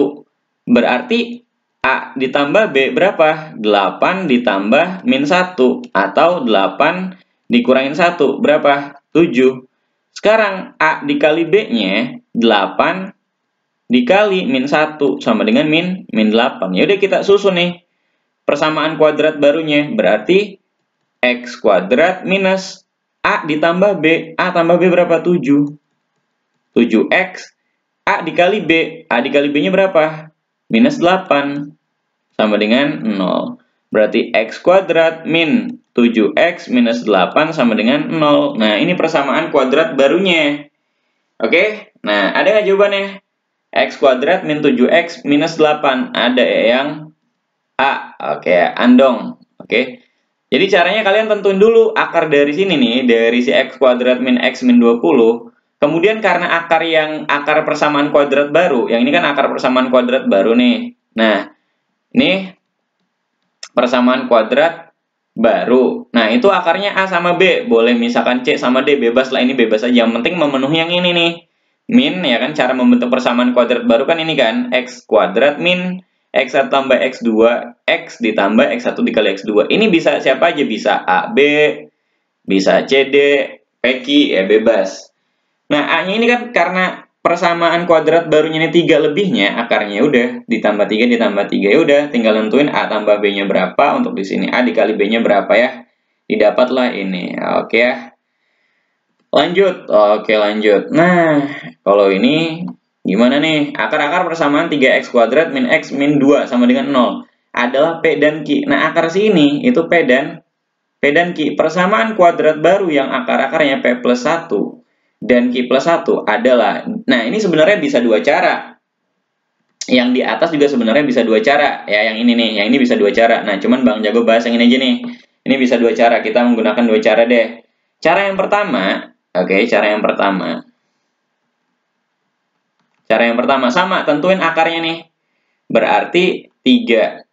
Berarti A ditambah B berapa? 8 ditambah min 1. Atau 8 dikurangin 1. Berapa? 7. Sekarang A dikali B-nya 8 dikali min 1 sama dengan min 8. Yaudah kita susun nih. Persamaan kuadrat barunya. Berarti X kuadrat minus A ditambah B. A tambah B berapa? 7. 7X. A dikali B. A dikali B-nya berapa? Minus 8. Sama dengan 0. Berarti X kuadrat min 7X minus 8 sama dengan 0. Nah, ini persamaan kuadrat barunya. Oke? Nah, ada nggak jawabannya? X kuadrat min 7X minus 8. Ada ya yang A. Oke, andong. Oke. Jadi caranya kalian tentuin dulu akar dari sini nih, dari si X kuadrat min X min 20. Kemudian karena akar persamaan kuadrat baru, yang ini kan akar persamaan kuadrat baru nih. Nah, ini persamaan kuadrat baru. Nah, itu akarnya A sama B. Boleh misalkan C sama D, bebas lah, ini bebas aja. Yang penting memenuhi yang ini nih. Min, ya kan, cara membentuk persamaan kuadrat baru kan ini kan. X kuadrat min X1 tambah X2, X ditambah X1 dikali X2. Ini bisa siapa aja, bisa A, B, bisa C, D, PQ, ya bebas. Nah, A-nya ini kan karena persamaan kuadrat barunya ini 3 lebihnya, akarnya udah ditambah 3 ditambah 3. Ya udah, tinggal nentuin A tambah B-nya berapa untuk di sini. A dikali B-nya berapa ya? Didapatlah ini. Oke ya. Lanjut. Oke, lanjut. Nah, kalau ini gimana nih? Akar-akar persamaan 3x kuadrat min x min 2 sama dengan 0 adalah P dan Q. Nah, akar sini itu P dan Q. Persamaan kuadrat baru yang akar-akarnya P plus 1 dan Q plus 1 adalah, nah ini sebenarnya bisa dua cara. Yang di atas juga sebenarnya bisa dua cara. Ya, yang ini nih, yang ini bisa dua cara. Nah, cuman Bang Jago bahas yang ini aja nih. Ini bisa dua cara, kita menggunakan dua cara deh. Cara yang pertama, oke, cara yang pertama. Cara yang pertama sama, tentuin akarnya nih. Berarti 3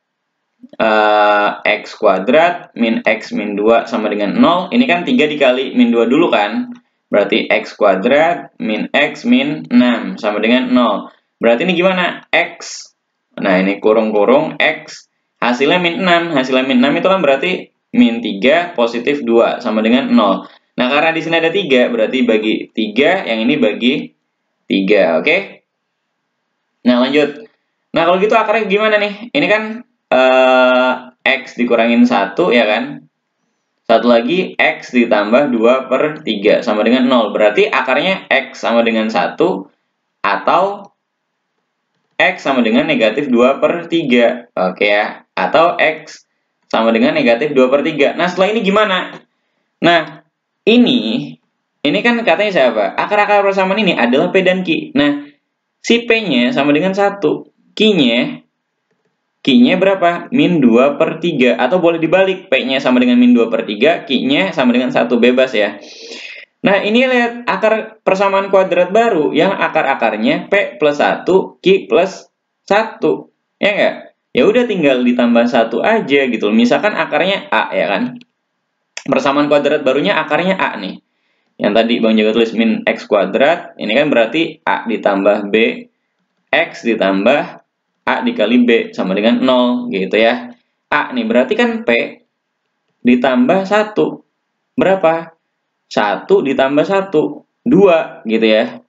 X kuadrat min X min 2 sama dengan 0. Ini kan 3 dikali min 2 dulu kan. Berarti X kuadrat min X min 6 sama dengan 0. Berarti ini gimana? X. Nah, ini kurung-kurung X. Hasilnya min 6. Hasilnya min 6 itu kan berarti min 3 positif 2 sama dengan 0. Nah, karena di sini ada 3, berarti bagi 3, yang ini bagi 3, oke? Nah, lanjut. Nah, kalau gitu akarnya gimana nih? Ini kan X dikurangin 1, ya kan? Satu lagi, X ditambah 2 per 3 sama dengan 0. Berarti akarnya X sama dengan 1 atau X sama dengan negatif 2 per 3. Oke ya. Atau X sama dengan negatif 2 per 3. Nah, setelah ini gimana? Nah, ini kan katanya siapa? Akar-akar persamaan ini adalah P dan Q. Nah, si P-nya sama dengan 1. Q-nya berapa? Min 2 per 3. Atau boleh dibalik. P-nya sama dengan min 2 per 3. Q-nya sama dengan 1. Bebas ya. Nah, ini lihat akar persamaan kuadrat baru yang akar-akarnya P plus 1, Q plus 1. Ya nggak? Ya udah tinggal ditambah 1 aja gitu. Misalkan akarnya A, ya kan? Persamaan kuadrat barunya akarnya A nih. Yang tadi Bang Jago tulis min X kuadrat. Ini kan berarti A ditambah B. X ditambah A dikali B sama dengan 0 gitu ya. A nih berarti kan P ditambah 1. Berapa? 1 ditambah 1. 2 gitu ya.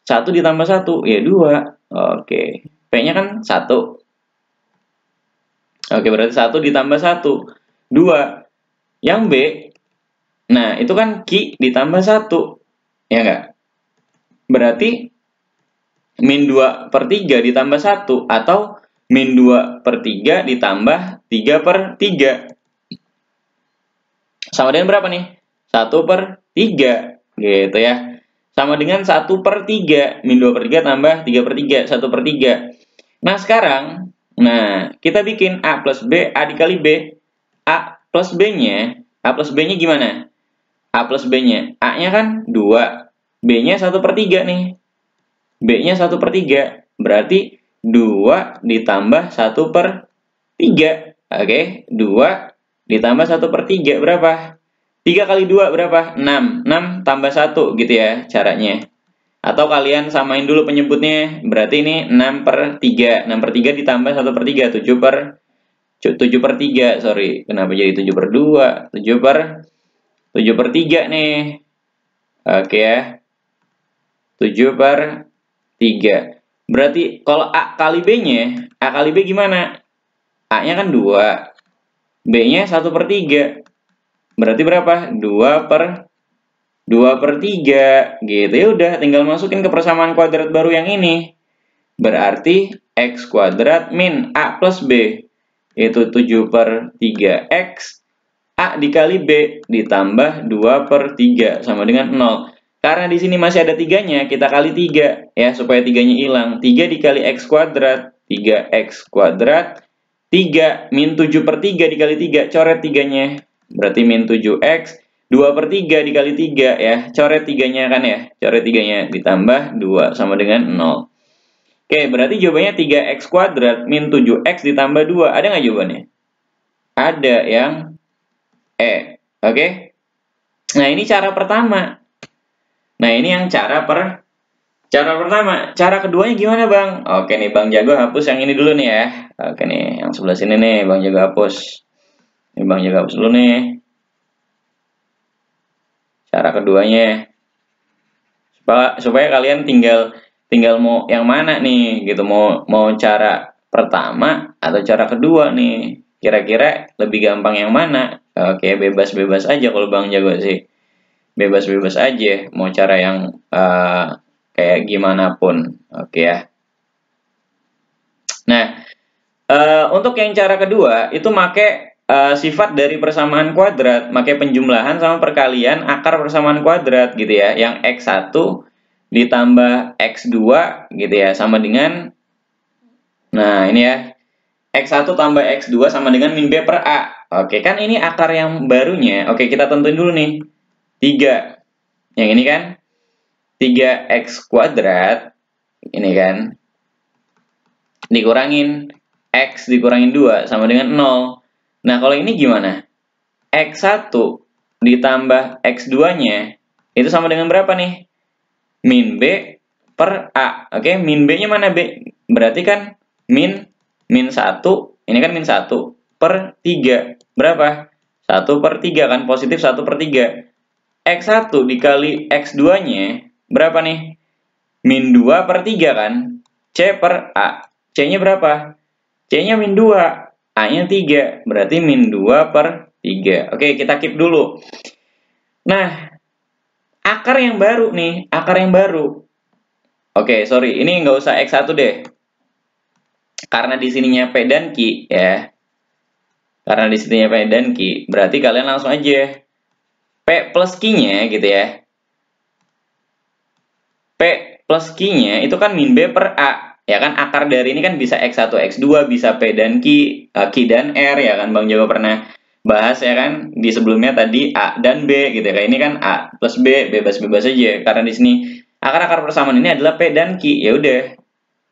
1 ditambah 1 ya 2. Oke. P-nya kan 1. Oke, berarti 1 ditambah 1. 2. Yang B, nah itu kan Q ditambah 1. Ya nggak? Berarti min 2 per 3 ditambah 1 atau min 2 per 3 ditambah 3 per 3. Sama dengan berapa nih? 1 per 3. Gitu ya. Sama dengan 1 per 3. Min 2 per 3 tambah 3 per 3. 1 per 3. Nah sekarang, kita bikin A plus B, A dikali B. A plus B-nya gimana? A plus B-nya. A-nya kan 2. B-nya 1 per 3 nih. B-nya 1 per 3. Berarti 2 ditambah 1 per 3. Oke, 2 ditambah 1 per 3. Berapa? 3 kali 2 berapa? 6. 6 tambah 1 gitu ya caranya. Atau kalian samain dulu penyebutnya. Berarti ini 6 per 3. 6 per 3 ditambah 1 per 3. 7 per 3. Sorry, kenapa jadi 7 per 2? 7 per 3 nih. Oke ya. 7 per 3. Berarti kalau A kali B-nya, A kali B gimana? A-nya kan 2. B-nya 1 per 3. Berarti berapa? 2 per 2/3 gitu. Ya udah, tinggal masukin ke persamaan kuadrat baru yang ini. Berarti X kuadrat min A plus B itu 7/3 X, A dikali B ditambah 2/3 sama dengan 0. Karena di sini masih ada 3-nya, kita kali 3 ya supaya 3-nya hilang. 3 dikali X kuadrat, 3X kuadrat, 3 min 7/3 dikali 3, coret 3-nya. Berarti min 7X, 2/3 dikali 3 ya, coret 3-nya kan ya, coret 3-nya ditambah 2 sama dengan 0. Oke, berarti jawabannya 3X kuadrat min 7X ditambah 2. Ada nggak jawabannya? Ada, yang E. Oke. Nah, ini cara pertama. Nah, ini yang cara pertama. Cara keduanya gimana, Bang? Oke nih, Bang Jago hapus yang ini dulu nih ya. Oke nih, yang sebelah sini nih, Bang Jago hapus. Ini Bang Jago hapus dulu nih. Cara keduanya. Supaya kalian tinggal mau yang mana nih gitu, mau cara pertama atau cara kedua nih, kira-kira lebih gampang yang mana? Oke, bebas-bebas aja kalau Bang Jago sih, bebas-bebas aja mau cara yang kayak gimana pun. Oke ya. Nah, untuk yang cara kedua itu make sifat dari persamaan kuadrat, make penjumlahan sama perkalian akar persamaan kuadrat gitu ya, yang X1 ditambah X2 gitu ya, sama dengan, nah ini ya, X1 tambah X2 sama dengan min B per A. Oke, kan ini akar yang barunya. Oke, kita tentuin dulu nih. 3. Yang ini kan 3X kuadrat. Ini kan. Dikurangin X dikurangin 2 sama dengan 0. Nah, kalau ini gimana? X1 ditambah X2-nya itu sama dengan berapa nih? Min B per A. Oke, min B-nya mana B? Berarti kan min 1, ini kan min 1 per 3. Berapa? 1/3 kan, positif 1/3. X1 dikali X2-nya berapa nih? Min 2/3 kan? C per A. C-nya berapa? C-nya min 2. A-nya 3. Berarti min 2/3. Oke, kita keep dulu. Nah, akar yang baru nih, akar yang baru. Oke, sorry, ini nggak usah X1 deh. Karena di sininya P dan Q ya. Karena di sininya P dan Q, berarti kalian langsung aja P plus Q-nya gitu ya. P plus Q-nya itu kan min B per A. Ya kan, akar dari ini kan bisa X1, X2, bisa P dan Q, Q dan R ya kan, Bang Jago pernah bahas ya kan di sebelumnya tadi A dan B gitu ya. Kayak ini kan A plus B, bebas-bebas aja. Karena di sini akar-akar persamaan ini adalah P dan Q. Ya udah.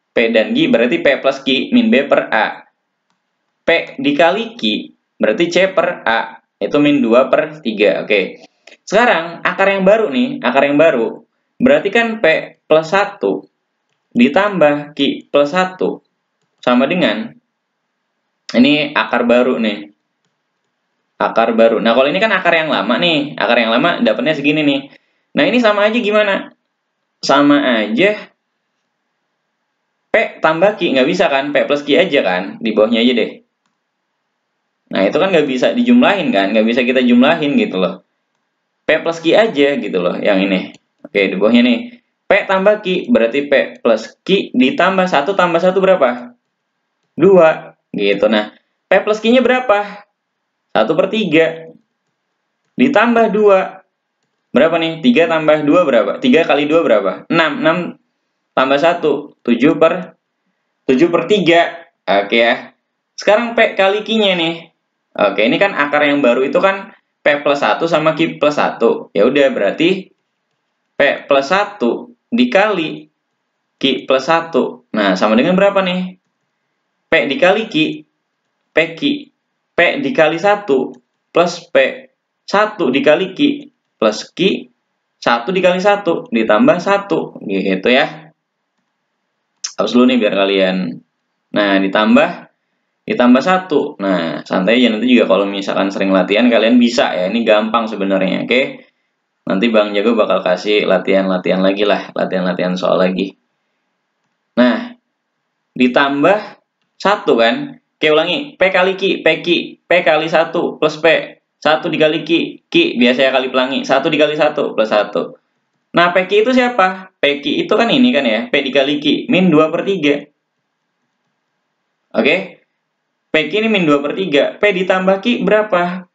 P dan Q berarti P plus Q min B per A. P dikali Q berarti C per A. Itu min 2/3. Oke. Sekarang akar yang baru nih, akar yang baru. Berarti kan P plus 1 ditambah Q plus 1 sama dengan, ini akar baru nih. Akar baru. Nah, kalau ini kan akar yang lama nih. Akar yang lama dapatnya segini nih. Nah, ini sama aja gimana? Sama aja P tambah Q. Nggak bisa kan? P plus Q aja kan? Di bawahnya aja deh. Nah, itu kan nggak bisa dijumlahin kan? Nggak bisa kita jumlahin gitu loh. P plus Q aja gitu loh yang ini. Oke, di bawahnya nih. P tambah Q berarti P plus Q ditambah 1 tambah 1 berapa? 2. Gitu. Nah, P plus Q-nya berapa? 1/3. Ditambah 2. Berapa nih? 3 tambah 2 berapa? 3 kali 2 berapa? 6. 6 tambah 1. 7/3. Oke ya. Sekarang P kali Q-nya nih. Oke, ini kan akar yang baru itu kan P plus 1 sama Q plus 1. Ya udah, berarti P plus 1 dikali Q plus 1. Nah, sama dengan berapa nih? P dikali Q, PQ. P dikali 1 plus P 1 dikali Q plus Q 1 dikali 1 ditambah 1. Gitu ya. Hapus dulu nih biar kalian. Nah, ditambah 1. Nah, santai aja, nanti juga kalau misalkan sering latihan kalian bisa ya. Ini gampang sebenarnya, oke? Nanti Bang Jago bakal kasih latihan-latihan lagi lah, latihan-latihan soal lagi. Nah, ditambah 1 kan? Oke, ulangi. P kali Q, PQ. P kali 1 plus P. 1 dikali Ki biasanya kali pelangi. 1 dikali 1 plus 1. Nah, PQ itu siapa? PQ itu kan ini kan ya. P dikali Q. Min 2/3. Oke. PQ ini min 2/3. P ditambah Q berapa?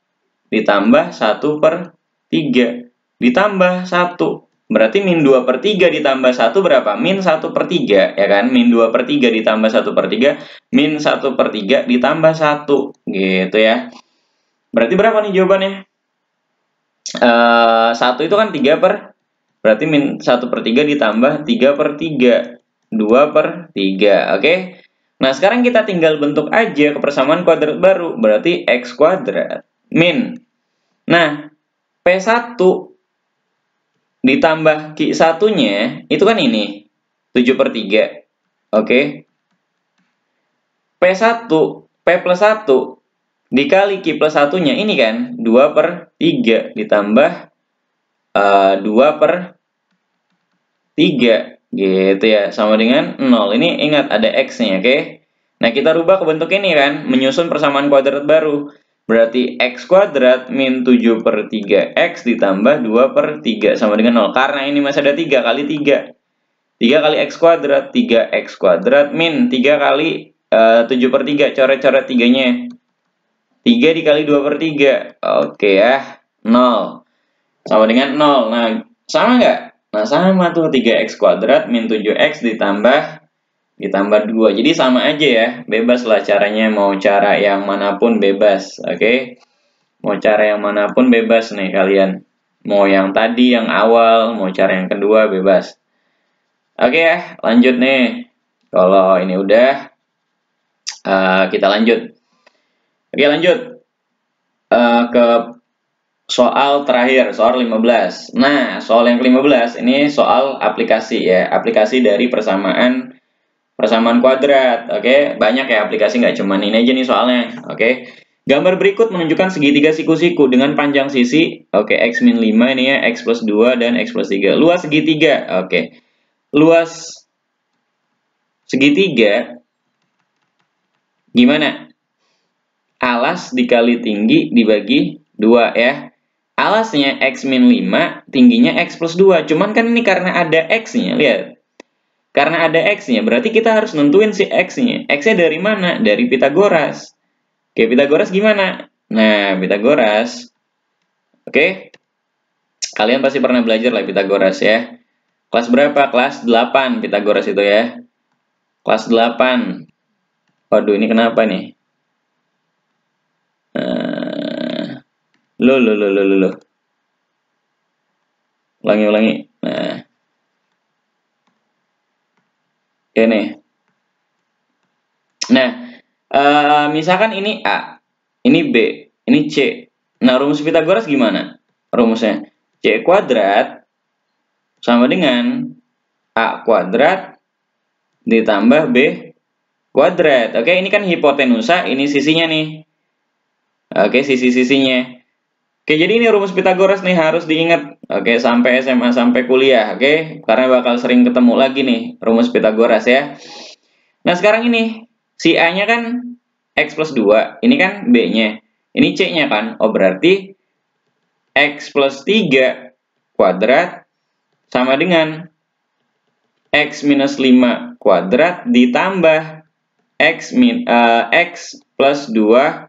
Ditambah 1/3. Ditambah 1. Berarti min 2/3 ditambah 1 berapa? Min 1/3. Ya kan? Min 2/3 ditambah 1/3. Min 1/3 ditambah 1. Gitu ya. Berarti berapa nih jawabannya? 1 itu kan 3/, berarti min 1/3 ditambah 3/3. 2/3. Oke. Nah, sekarang kita tinggal bentuk aja kepersamaan kuadrat baru. Berarti X kuadrat min. Nah, P1 ditambah Q1-nya itu kan ini. 7/3. Oke. P1, P plus 1 dikali Q plus 1-nya ini kan 2/3 ditambah 2/3 gitu ya, sama dengan 0. Ini ingat ada X-nya, oke? Nah, kita rubah ke bentuk ini kan, menyusun persamaan kuadrat baru. Berarti X kuadrat min 7/3X ditambah 2/3 sama dengan 0. Karena ini masih ada 3 kali 3. 3 kali X kuadrat, 3X kuadrat min 3 kali 7/3, coret-coret 3-nya. 3 dikali 2/3. Oke ya, 0. Sama dengan 0. Nah, sama nggak? Nah, sama tuh. 3X kuadrat min 7X ditambah 2. Jadi sama aja ya. Bebas lah caranya. Mau cara yang manapun bebas. Oke. Mau cara yang manapun bebas nih kalian. Mau yang tadi, yang awal. Mau cara yang kedua, bebas. Oke ya. Lanjut nih. Kalau ini udah, kita lanjut. Oke, lanjut ke soal terakhir, soal 15. Nah, soal yang ke-15 ini soal aplikasi ya, aplikasi dari persamaan kuadrat. Oke, banyak ya aplikasi, nggak cuma ini aja nih soalnya. Oke. Gambar berikut menunjukkan segitiga siku-siku dengan panjang sisi, oke, X min 5 ini ya, X plus 2 dan X plus 3. Luas segitiga, oke. Luas segitiga gimana? Alas dikali tinggi dibagi 2 ya. Alasnya X min 5, tingginya X plus 2. Cuman kan ini karena ada X-nya, lihat. Karena ada X-nya, berarti kita harus nentuin si X-nya. X-nya dari mana? Dari Pitagoras. Oke, Pitagoras gimana? Nah, Pitagoras. Oke. Kalian pasti pernah belajar lah Pitagoras ya. Kelas berapa? Kelas 8 Pitagoras itu ya. Kelas 8. Waduh, ini kenapa nih? Loh. Ulangi. Nah. Ini. Nah, misalkan ini A, ini B, ini C. Nah, rumus Pitagoras gimana? Rumusnya C kuadrat sama dengan A kuadrat ditambah B kuadrat. Oke, ini kan hipotenusa, ini sisinya nih. Oke, sisi-sisinya. Oke, jadi ini rumus Pitagoras nih harus diingat. Oke, sampai SMA, sampai kuliah. Oke, karena bakal sering ketemu lagi nih rumus Pitagoras ya. Nah, sekarang ini si A-nya kan X plus 2. Ini kan B-nya. Ini C-nya kan. Oh, berarti X plus 3 kuadrat sama dengan X minus 5 kuadrat ditambah X plus 2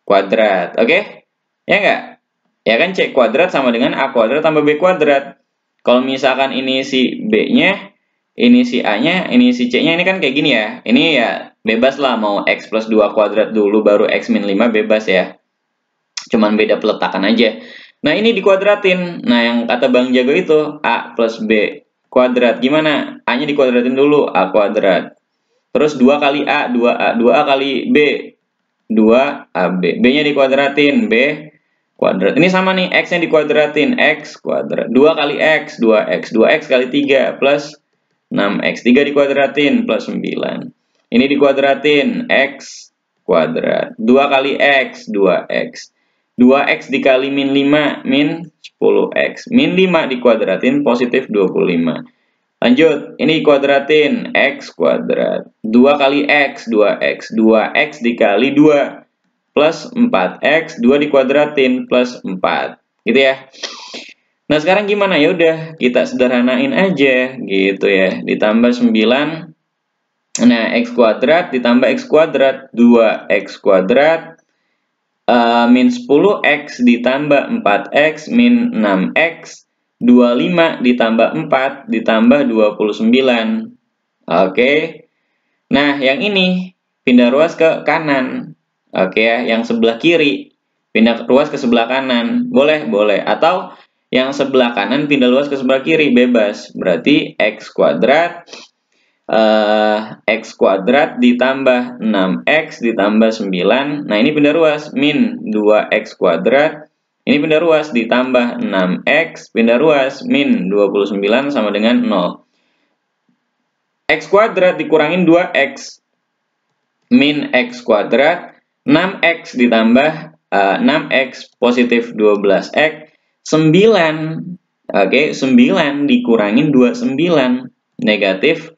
kuadrat. Oke? Ya nggak? Ya kan, C kuadrat sama dengan A kuadrat tambah B kuadrat. Kalau misalkan ini si B-nya, ini si A-nya, ini si C-nya, ini kan kayak gini ya. Ini ya bebas lah, mau X plus 2 kuadrat dulu baru X min 5 bebas ya. Cuman beda peletakan aja. Nah, ini dikuadratin. Nah, yang kata Bang Jago itu A plus B kuadrat. Gimana? A-nya dikuadratin dulu, A kuadrat. Terus 2 kali A, 2A. 2A kali B, 2AB. B-nya dikuadratin, B kuadrat. Ini sama nih, X-nya dikuadratin, X kuadrat. 2 kali X, 2X. 2X kali 3 plus 6X. 3 dikuadratin plus 9. Ini dikuadratin, X kuadrat. 2 kali X, 2X. 2X dikali min 5, min 10X. Min 5 dikuadratin, positif 25. Lanjut, ini dikuadratin, X kuadrat. 2 kali X, 2X. 2X dikali 2. plus 4x, 2 dikuadratin plus 4. Gitu ya. Nah, sekarang gimana? Ya udah, kita sederhanain aja gitu ya. Ditambah 9. Nah, x kuadrat ditambah x kuadrat, 2x kuadrat min 10x ditambah 4x min 6x, 25 ditambah 4 ditambah 29. Oke. Nah, yang ini pindah ruas ke kanan. Oke ya, yang sebelah kiri pindah ruas ke sebelah kanan. Boleh, boleh. Atau yang sebelah kanan pindah luas ke sebelah kiri, bebas. Berarti x kuadrat ditambah 6x ditambah 9. Nah, ini pindah ruas, min 2x kuadrat. Ini pindah ruas, ditambah 6x, pindah ruas, min 29 sama dengan 0. X kuadrat dikurangin 2x, min x kuadrat. 6x ditambah 6x positif 12x. 9, oke, 9 dikurangin 29, negatif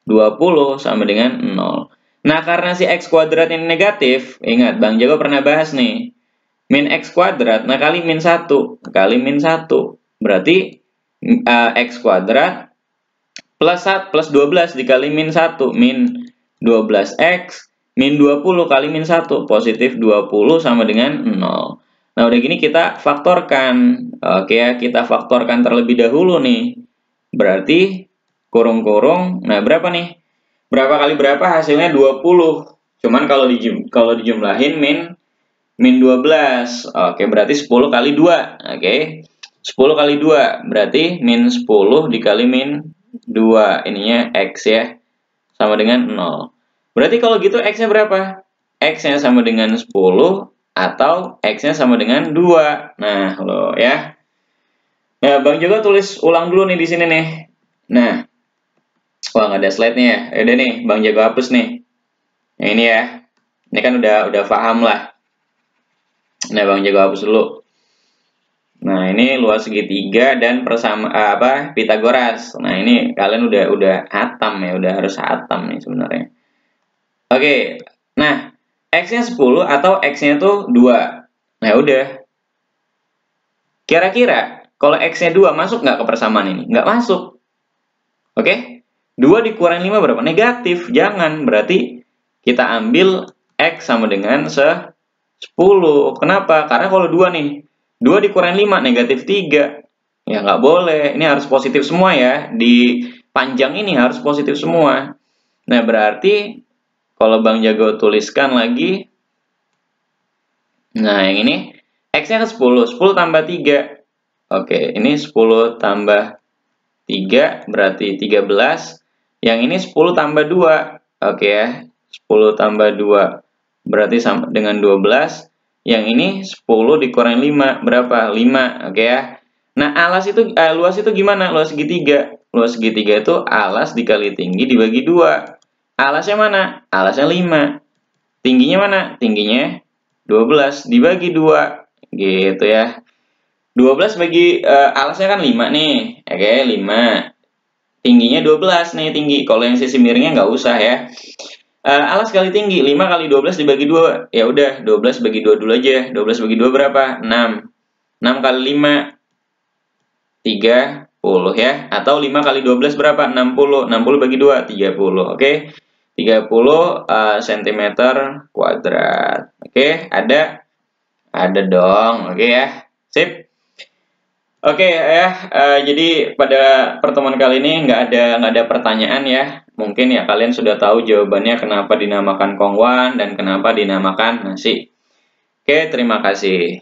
20 sama dengan 0. Nah, karena si x kuadrat ini negatif, ingat, Bang Jago pernah bahas nih, min x kuadrat, nah kali min 1, berarti x kuadrat plus 12 dikali min 1, min 12x, min 20 kali min 1, positif 20 sama dengan 0. Nah, udah gini kita faktorkan. Oke ya, kita faktorkan terlebih dahulu nih. Berarti kurung-kurung. Nah, berapa nih? Berapa kali berapa? Hasilnya 20. Cuman kalau dijumlahin min 12. Oke, berarti 10 kali 2. Oke. 10 kali 2 berarti min 10 dikali min 2. Ininya x ya. Sama dengan 0. Berarti kalau gitu x-nya berapa? X-nya sama dengan 10 atau x-nya sama dengan 2. Nah, lo ya. Nah, Bang juga tulis ulang dulu nih di sini nih. Nah, wah, nggak ada slide-nya ya. Udah nih, Bang Jago hapus nih. Yang ini ya. Ini kan udah paham lah. Nah, Bang Jago hapus dulu. Nah, ini luas segitiga dan Pitagoras. Nah, ini kalian udah hatam ya, udah harus hatam nih sebenarnya. Oke. Nah, x-nya 10 atau x-nya tuh 2. Nah, udah. Kira-kira kalau x-nya 2 masuk nggak ke persamaan ini? Nggak masuk. Oke? 2 dikurangin 5 berapa? Negatif. Jangan. Berarti kita ambil x sama dengan 10. Kenapa? Karena kalau 2 nih. 2 dikurangin 5, negatif 3. Ya nggak boleh. Ini harus positif semua ya. Di panjang ini harus positif semua. Nah, berarti kalau Bang Jago tuliskan lagi. Nah, yang ini x-nya ke 10. 10 tambah 3. Oke, ini 10 tambah 3 berarti 13. Yang ini 10 tambah 2. Oke ya. 10 tambah 2 berarti sama dengan 12. Yang ini 10 dikurangi 5 berapa? 5. Oke ya. Nah, luas itu gimana? Luas segitiga. Luas segitiga itu alas dikali tinggi dibagi 2. Alasnya mana? Alasnya 5. Tingginya mana? Tingginya 12 dibagi 2. Gitu ya. 12 bagi alasnya kan 5 nih. Oke, 5. Tingginya 12 nih tinggi. Kalau yang sisi miringnya nggak usah ya. Alas kali tinggi. 5 kali 12 dibagi 2. Ya udah, 12 bagi 2 dulu aja. 12 bagi 2 berapa? 6. 6 kali 5. 30 ya. Atau 5 kali 12 berapa? 60. 60 bagi 2. 30. Oke. 30 cm kuadrat. Oke, ada dong. Oke ya. Sip. Oke ya, jadi pada pertemuan kali ini nggak ada pertanyaan ya. Mungkin ya kalian sudah tahu jawabannya kenapa dinamakan kongwan dan kenapa dinamakan nasi. Oke, terima kasih.